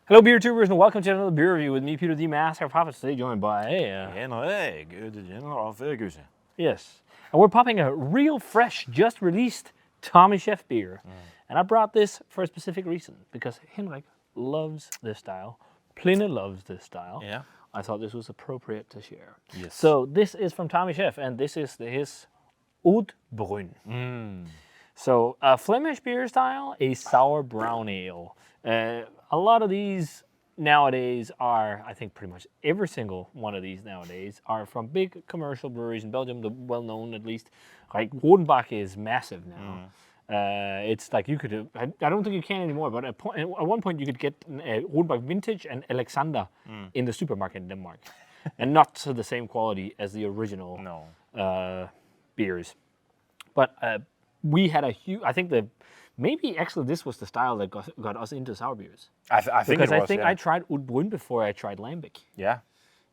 Hello, beer tubers, and welcome to another beer review with me, Peter the Master of Hoppers. Today, joined by Henrik, the General of Ferguson. yes, and we're popping a real fresh, just released Tommie Sjef beer, and I brought this for a specific reason because Henrik loves this style. Plinne loves this style. Yeah. I thought this was appropriate to share. Yes. So this is from Tommie Sjef, and this is his Oud Bruin. So a Flemish beer style, a sour brown ale. A lot of these nowadays are, I think pretty much every single one of these nowadays are from big commercial breweries in Belgium, the well-known at least. Like Rodenbach is massive now. It's like you could, I don't think you can anymore, but at one point you could get Rodenbach Vintage and Alexander in the supermarket in Denmark. And not to the same quality as the original beers. But we had a huge, I think maybe actually this was the style that got us into sour beers. I think Because it was, I think yeah. I tried Oud Bruin before I tried Lambic. Yeah.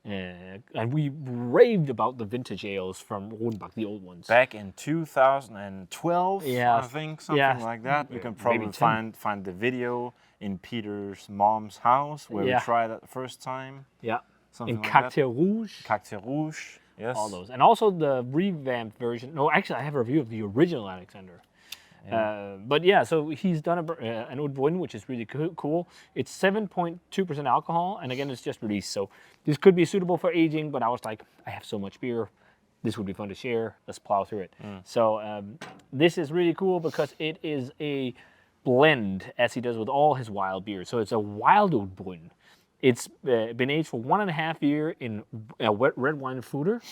And we raved about the vintage ales from Rodenbach, the old ones. Back in 2012, Yeah. I think, something Yeah. like that. You can Maybe probably 10. find the video in Peter's mom's house where Yeah. we tried it the first time. Yeah. Something In like Cocktail Rouge. that. Cocktail Rouge. Yes. All those. And also the revamped version. No, actually, I have a review of the original Alexander. But yeah, so he's done an Oud Bruin, which is really cool. It's 7.2% alcohol, and again, it's just released. So this could be suitable for aging, but I was like, I have so much beer. This would be fun to share. Let's plow through it. So this is really cool because it is a blend, as he does with all his wild beers. So it's a wild Oud Bruin. It's been aged for 1.5 years in wet red wine foeder.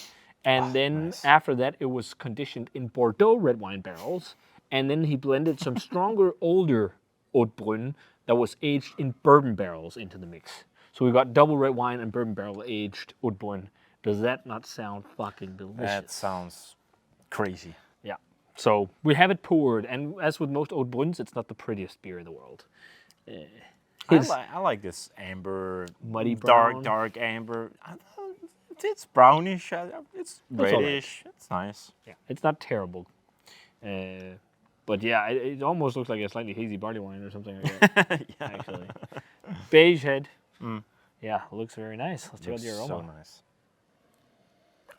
And then nice. after that, it was conditioned in Bordeaux red wine barrels. And then he blended some stronger, older Oud Bruin that was aged in bourbon barrels into the mix. So we got double red wine and bourbon barrel aged Oud Bruin. Does that not sound fucking delicious? That sounds crazy. Yeah. So we have it poured, and as with most Oud Bruins, it's not the prettiest beer in the world. I like this amber, Muddy brown. dark amber. It's brownish. It's all right. reddish. It's nice. Yeah, it's not terrible. But yeah, it almost looks like a slightly hazy barley wine or something like that. Actually, beige head. Yeah, looks very nice. Let's check out the aroma. So nice.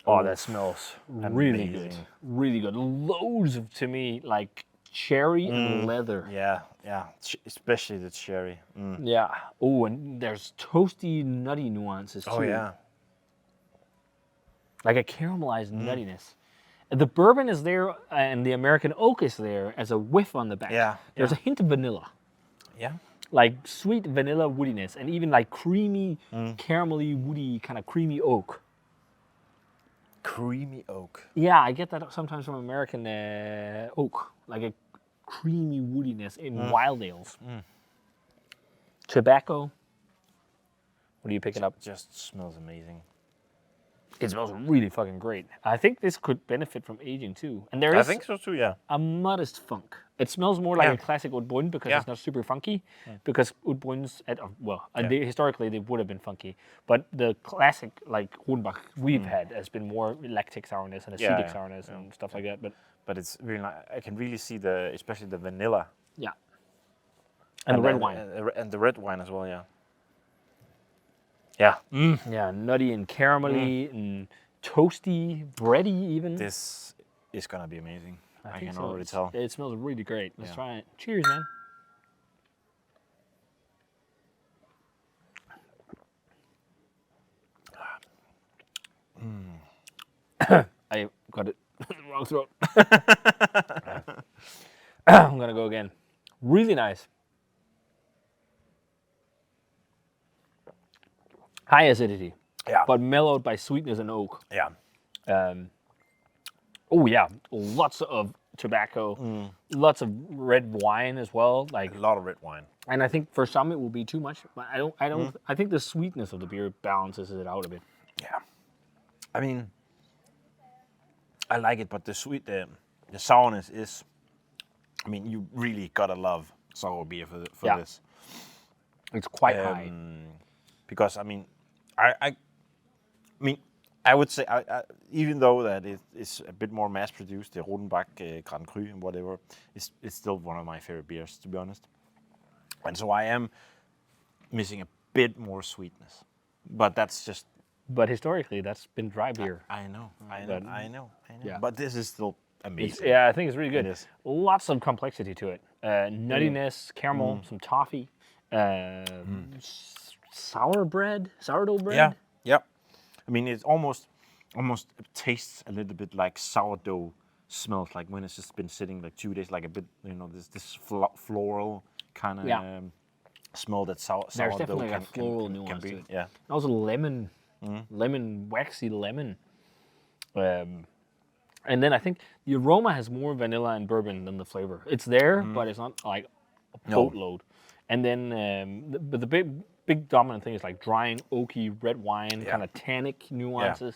Oh, that smells really good. Amazing. Really good. Loads of, to me, like cherry and leather. Yeah. Especially the cherry. Yeah. Oh, and there's toasty, nutty nuances too. Oh yeah. Like a caramelized nuttiness. The bourbon is there, and the American oak is there as a whiff on the back. Yeah, There's a hint of vanilla. Yeah. Like sweet vanilla woodiness, and even like creamy, caramelly, woody, kind of creamy oak. Creamy oak. Yeah, I get that sometimes from American oak, like a creamy woodiness in wild ales. Tobacco. What are you picking up? Just smells amazing. It smells really fucking great. I think this could benefit from aging too. And there I is think so too. Yeah. a modest funk. It smells more like Yeah. a classic Oud Bruin because Yeah. it's not super funky. Because Oud Bruins, historically they would have been funky, but the classic like Rodenbach we've had has been more lactic sourness and acetic Yeah. sourness and stuff like that. But It's really nice. I can really see especially the vanilla. yeah, and the red wine. And the red wine as well. Yeah. Yeah. Yeah, nutty and caramelly and toasty, bready even. This is gonna be amazing. I think can so. already tell. It smells really great. Let's Yeah. try it. Cheers, man. I got it in the wrong throat. I'm gonna go again. Really nice. High acidity, Yeah. but mellowed by sweetness and oak. Yeah. Oh yeah, lots of tobacco, lots of red wine as well. Like, A lot of red wine. and I think for some it will be too much, but I don't. I think the sweetness of the beer balances it out a bit. Yeah. I mean, I like it, but the sourness is. I mean, you really gotta love sour beer for Yeah. this. It's quite high. Because I mean, I I would say, even though that it is a bit more mass-produced, the Rodenbach Grand Cru and whatever, it's still one of my favorite beers, to be honest. And so I am missing a bit more sweetness. But that's just. But historically, that's been dry beer. I know. But- I know. yeah. But this is still amazing. Yeah, I think it's really good. It is. Lots of complexity to it. Nuttiness, caramel, some toffee, sourdough bread. Yeah. Yeah. I mean, it's almost tastes a little bit like sourdough smells, like when it's just been sitting like 2 days, like a bit, this floral kind of Yeah. smell that sourdough There's definitely can, a floral can nuance be. to it. Yeah. And also lemon, waxy lemon. And then I think the aroma has more vanilla and bourbon than the flavor. It's there, but it's not like a boatload. And then, the big dominant thing is like drying oaky red wine, kind of tannic nuances.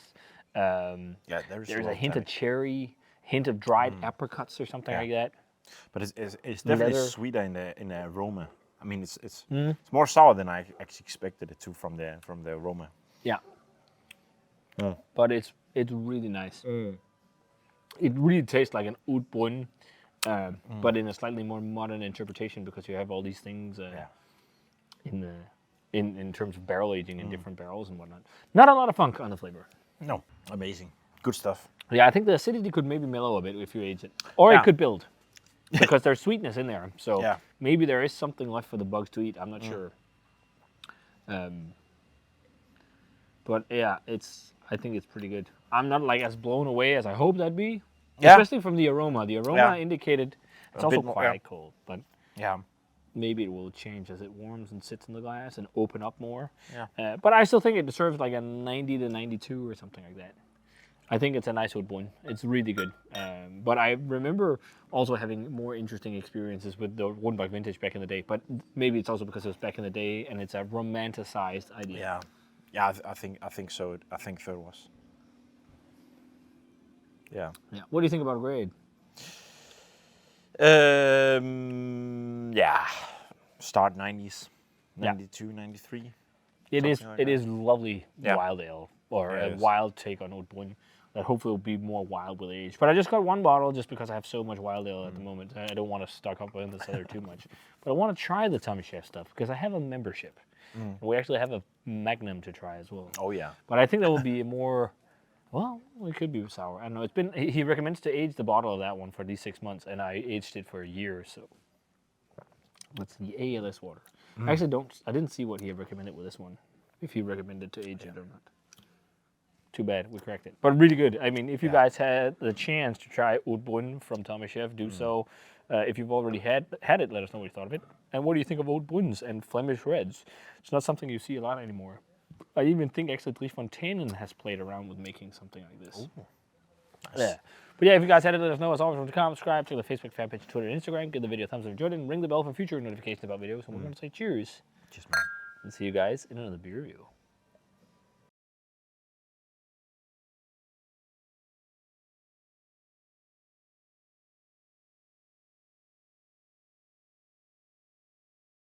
There's a hint of cherry, hint of dried apricots or something like that. But it's definitely Leather. sweeter in the aroma. I mean, it's more sour than I actually expected it to from the aroma. Yeah. But it's really nice. It really tastes like an Oud Bruin, but in a slightly more modern interpretation because you have all these things in terms of barrel aging in different barrels and whatnot. Not a lot of funk on the flavor. No, amazing, good stuff. Yeah, I think the acidity could maybe mellow a bit if you age it, or it could build because there's sweetness in there. So maybe there is something left for the bugs to eat. I'm not sure. But yeah, I think it's pretty good. I'm not like as blown away as I hoped I'd be, especially from the aroma. The aroma indicated it's also quite cold, but maybe it will change as it warms and sits in the glass and open up more. Yeah. But I still think it deserves like a 90 to 92 or something like that. I think it's a nice Oud Bruin. It's really good. But I remember also having more interesting experiences with the Rodenbach Vintage back in the day. But maybe it's also because it was back in the day and it's a romanticized idea. Yeah. Yeah, I think so. I think so it was. Yeah. Yeah. What do you think about grade? Yeah. Start 90s. 92, 93. It is. like It that. is lovely Yeah. wild ale or Yeah, a it is. wild take on Oud Bruin that hopefully will be more wild with age. But I just got one bottle just because I have so much wild ale at the moment. I don't want to stock up on this other too much. But I want to try the Tommie Sjef stuff because I have a membership. And we actually have a Magnum to try as well. Oh yeah. But I think that will be more. Well, it could be sour. I don't know. It's been. He recommends to age the bottle of that one for these 6 months, and I aged it for a year. So that's the ALS water. I actually I didn't see what he had recommended with this one. If he recommended to age it or not. Too bad we cracked it, but really good. I mean, if you guys had the chance to try Oud Bruin from Tommie Sjef, do so. If you've already had it, let us know what you thought of it. And what do you think of Oud Bruins and Flemish Reds? It's not something you see a lot anymore. I even think actually Driefonteinen has played around with making something like this. Ooh, nice. Yeah. But yeah, if you guys had it, let us know. As always, comment, subscribe to the Facebook fan page, Twitter, and Instagram. Give the video a thumbs up if you enjoyed it, and ring the bell for future notifications about videos. And we're going to say cheers. Cheers, man. And see you guys in another beer review.